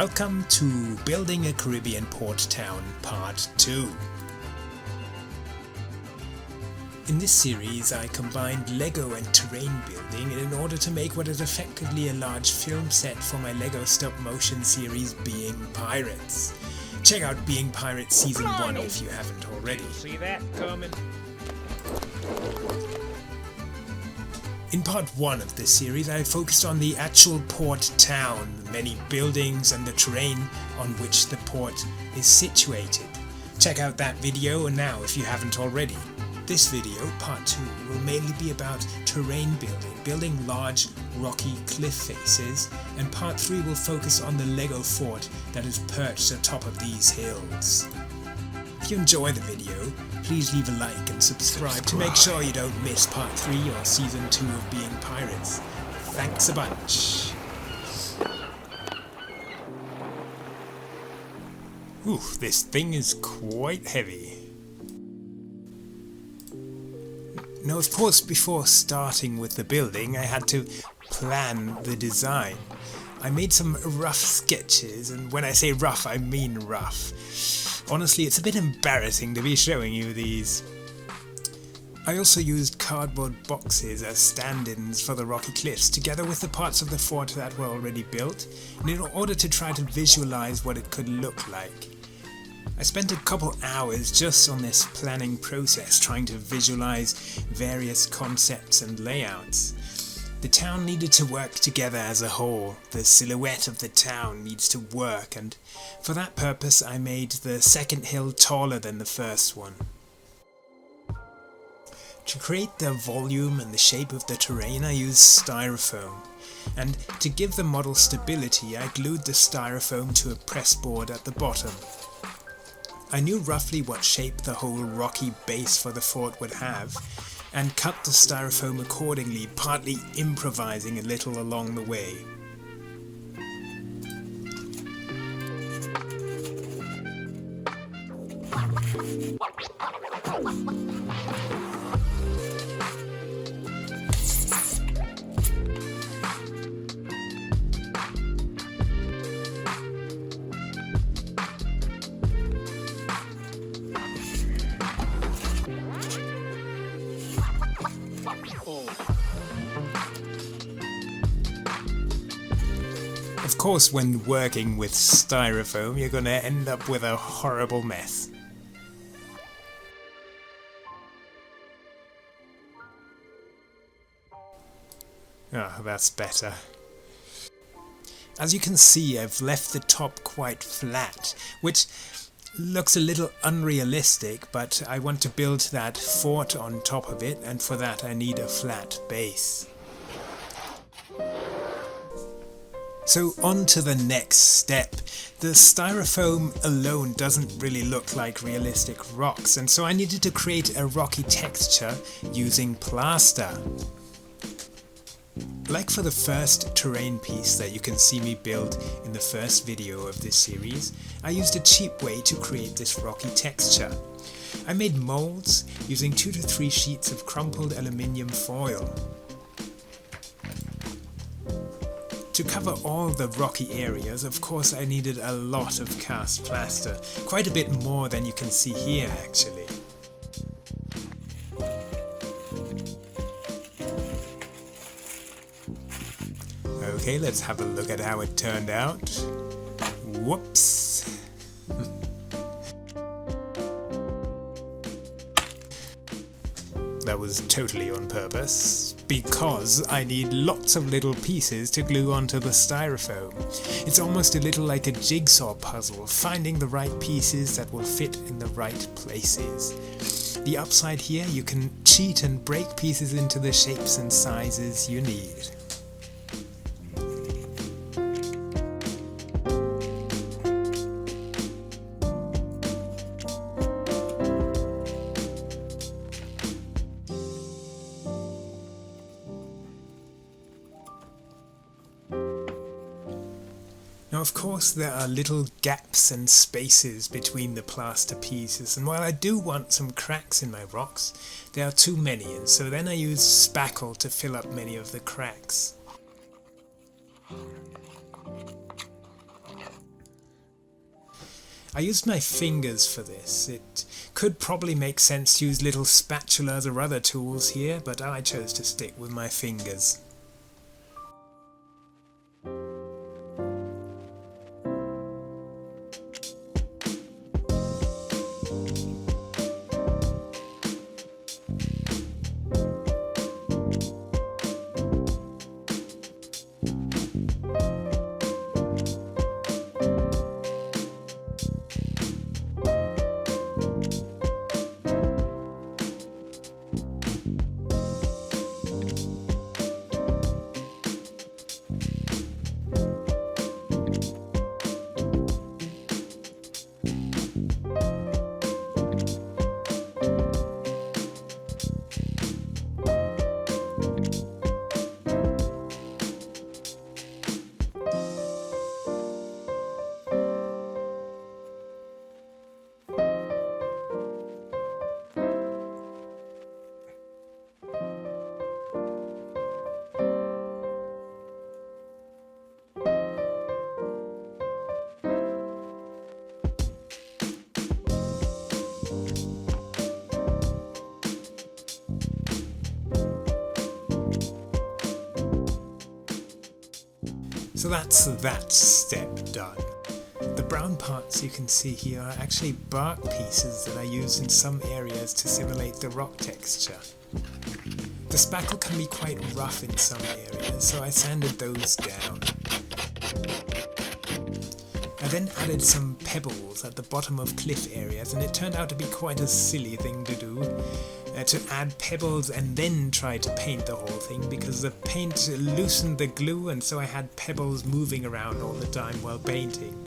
Welcome to Building a Caribbean Port Town Part 2. In this series I combined Lego and terrain building in order to make what is effectively a large film set for my Lego stop motion series Being Pirates. Check out Being Pirates Season 1 if you haven't already. See that coming? In part 1 of this series I focused on the actual port town, the many buildings and the terrain on which the port is situated. Check out that video now if you haven't already. This video, part 2, will mainly be about terrain building large rocky cliff faces, and part 3 will focus on the Lego fort that is perched atop of these hills. If you enjoy the video, please leave a like and subscribe to make sure you don't miss part 3 or season 2 of Being Pirates. Thanks a bunch. Ooh, this thing is quite heavy. Now, of course, before starting with the building, I had to plan the design. I made some rough sketches, and when I say rough, I mean rough. Honestly, it's a bit embarrassing to be showing you these. I also used cardboard boxes as stand-ins for the rocky cliffs, together with the parts of the fort that were already built, in order to try to visualize what it could look like. I spent a couple hours just on this planning process, trying to visualize various concepts and layouts. The town needed to work together as a whole. The silhouette of the town needs to work, and for that purpose I made the second hill taller than the first one. To create the volume and the shape of the terrain I used styrofoam, and to give the model stability I glued the styrofoam to a pressboard at the bottom. I knew roughly what shape the whole rocky base for the fort would have, and cut the styrofoam accordingly, partly improvising a little along the way. Of course, when working with styrofoam, you're going to end up with a horrible mess. Ah, that's better. As you can see, I've left the top quite flat, which looks a little unrealistic, but I want to build that fort on top of it, and for that I need a flat base. So on to the next step. The styrofoam alone doesn't really look like realistic rocks, and so I needed to create a rocky texture using plaster. Like for the first terrain piece that you can see me build in the first video of this series, I used a cheap way to create this rocky texture. I made molds using 2 to 3 sheets of crumpled aluminium foil. To cover all the rocky areas, of course I needed a lot of cast plaster, quite a bit more than you can see here actually. Okay, let's have a look at how it turned out. Whoops! That was totally on purpose, because I need lots of little pieces to glue onto the styrofoam. It's almost a little like a jigsaw puzzle, finding the right pieces that will fit in the right places. The upside here, you can cheat and break pieces into the shapes and sizes you need. Now of course there are little gaps and spaces between the plaster pieces, and while I do want some cracks in my rocks, there are too many, and so then I use spackle to fill up many of the cracks. I used my fingers for this. It could probably make sense to use little spatulas or other tools here, but I chose to stick with my fingers. So that's that step done. The brown parts you can see here are actually bark pieces that I use in some areas to simulate the rock texture. The spackle can be quite rough in some areas, so I sanded those down. I then added some pebbles at the bottom of cliff areas, and it turned out to be quite a silly thing to do. To add pebbles and then try to paint the whole thing, because the paint loosened the glue, and so I had pebbles moving around all the time while painting.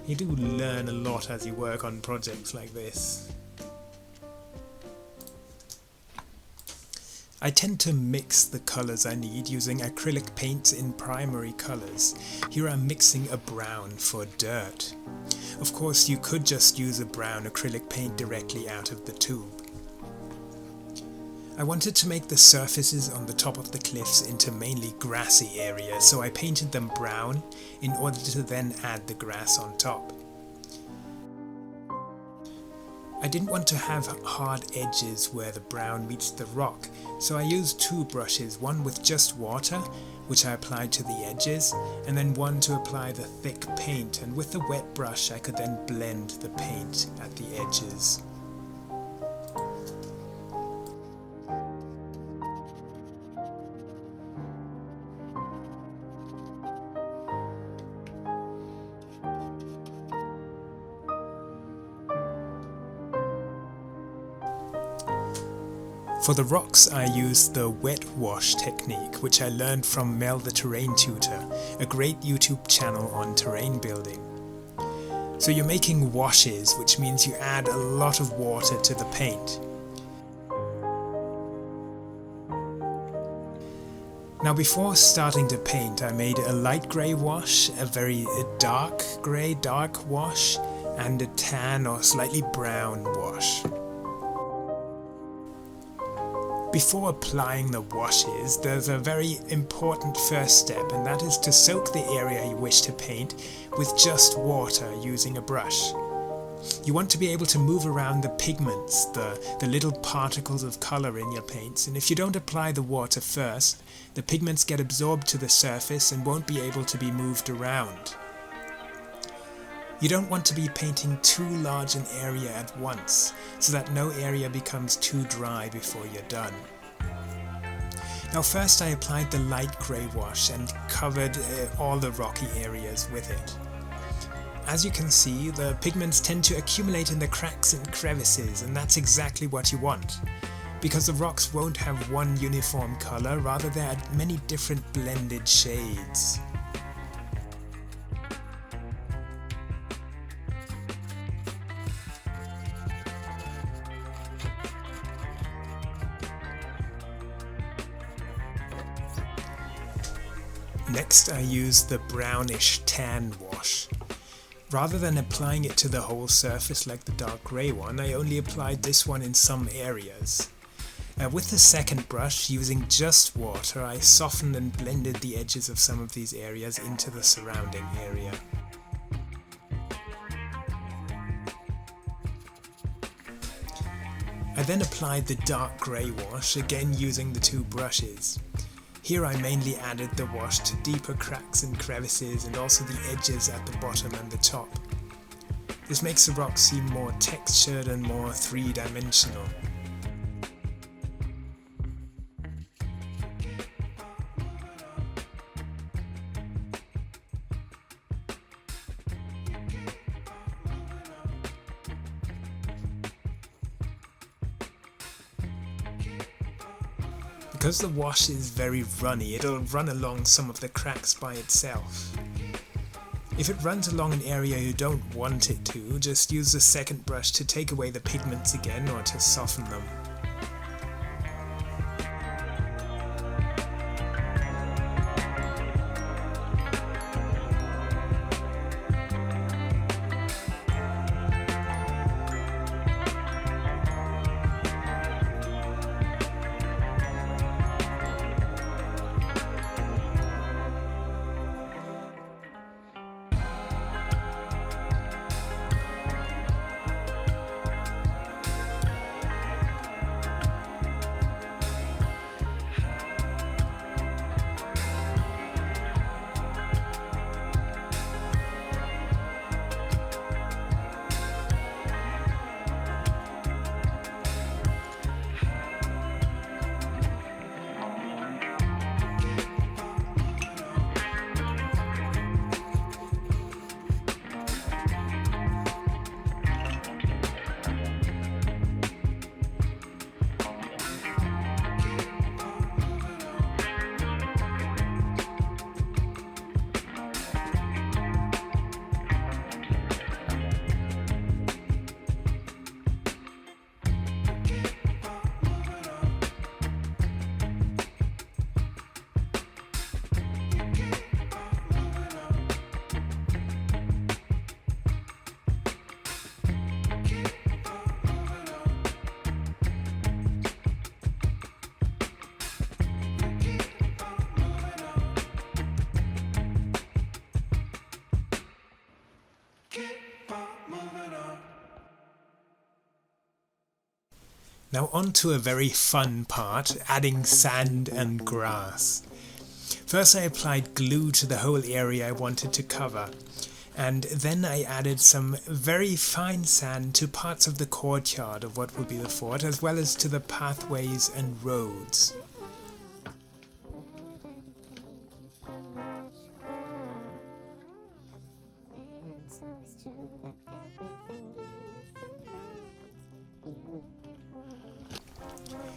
You do learn a lot as you work on projects like this. I tend to mix the colours I need using acrylic paints in primary colours. Here I'm mixing a brown for dirt. Of course, you could just use a brown acrylic paint directly out of the tube. I wanted to make the surfaces on the top of the cliffs into mainly grassy areas, so I painted them brown in order to then add the grass on top. I didn't want to have hard edges where the brown meets the rock, so I used two brushes, one with just water, which I applied to the edges, and then one to apply the thick paint, and with the wet brush I could then blend the paint at the edges. For the rocks I used the wet wash technique, which I learned from Mel the Terrain Tutor, a great YouTube channel on terrain building. So you're making washes, which means you add a lot of water to the paint. Now before starting to paint, I made a light grey wash, a very dark grey dark wash, and a tan or slightly brown wash. Before applying the washes, there's a very important first step, and that is to soak the area you wish to paint with just water using a brush. You want to be able to move around the pigments, the little particles of colour in your paints, and if you don't apply the water first, the pigments get absorbed to the surface and won't be able to be moved around. You don't want to be painting too large an area at once, so that no area becomes too dry before you're done. Now first I applied the light grey wash and covered all the rocky areas with it. As you can see, the pigments tend to accumulate in the cracks and crevices, and that's exactly what you want, because the rocks won't have one uniform colour, rather there are many different blended shades. Next I used the brownish tan wash. Rather than applying it to the whole surface like the dark grey one, I only applied this one in some areas. With the second brush, using just water, I softened and blended the edges of some of these areas into the surrounding area. I then applied the dark grey wash, again using the two brushes. Here I mainly added the wash to deeper cracks and crevices and also the edges at the bottom and the top. This makes the rock seem more textured and more three-dimensional. Because the wash is very runny, it'll run along some of the cracks by itself. If it runs along an area you don't want it to, just use the second brush to take away the pigments again or to soften them. Now on to a very fun part, adding sand and grass. First I applied glue to the whole area I wanted to cover, and then I added some very fine sand to parts of the courtyard of what will be the fort, as well as to the pathways and roads.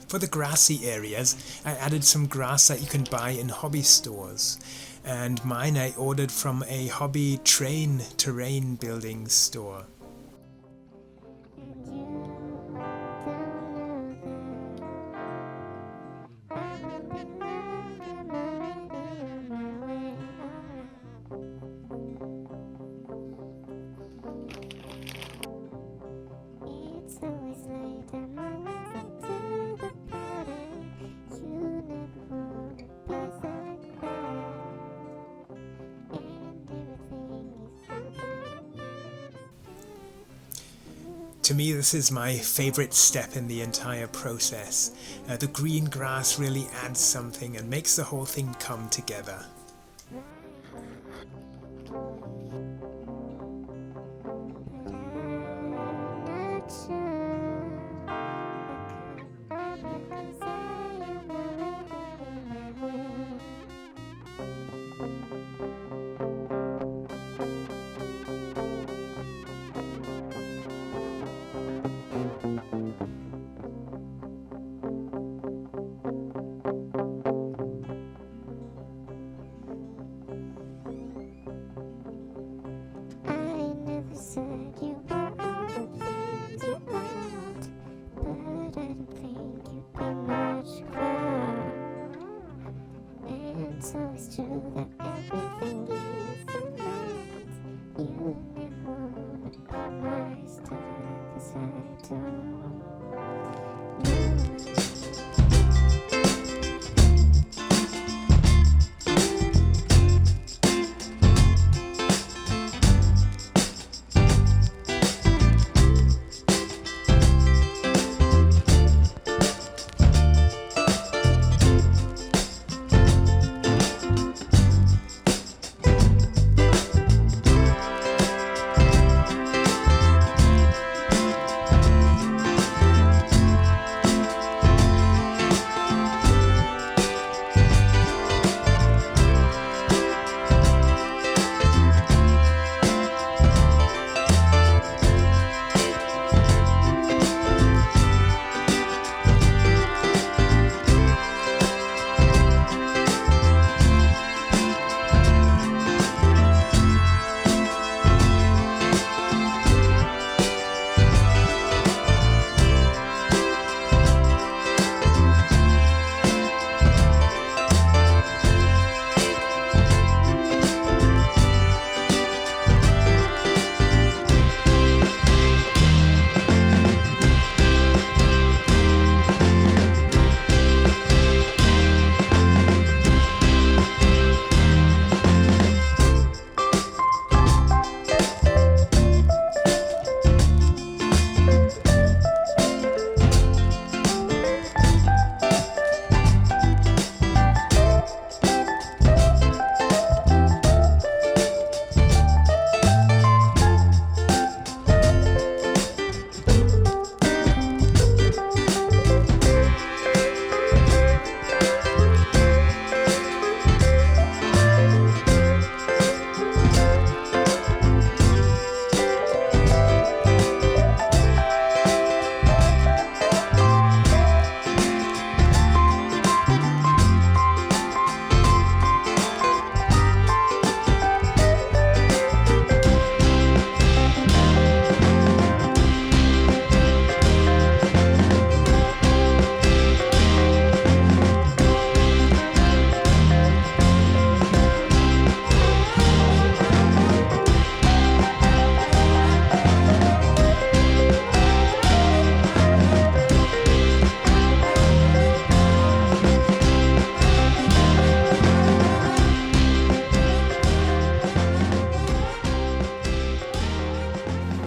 For the grassy areas, I added some grass that you can buy in hobby stores, and mine I ordered from a hobby terrain building store. To me, this is my favorite step in the entire process. The green grass really adds something and makes the whole thing come together.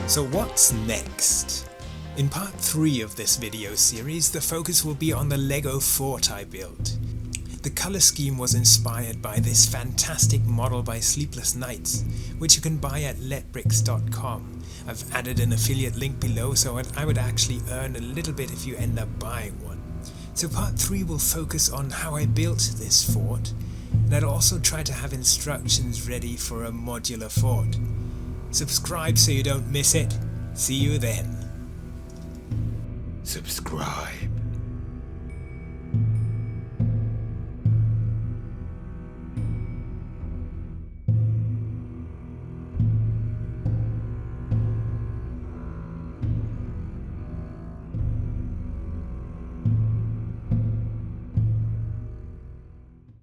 So what's next? In part 3 of this video series, the focus will be on the Lego fort I built. The colour scheme was inspired by this fantastic model by Sleepless Nights, which you can buy at letbricks.com. I've added an affiliate link below, so I would actually earn a little bit if you end up buying one. So part 3 will focus on how I built this fort, and I'll also try to have instructions ready for a modular fort. Subscribe so you don't miss it. See you then. Subscribe.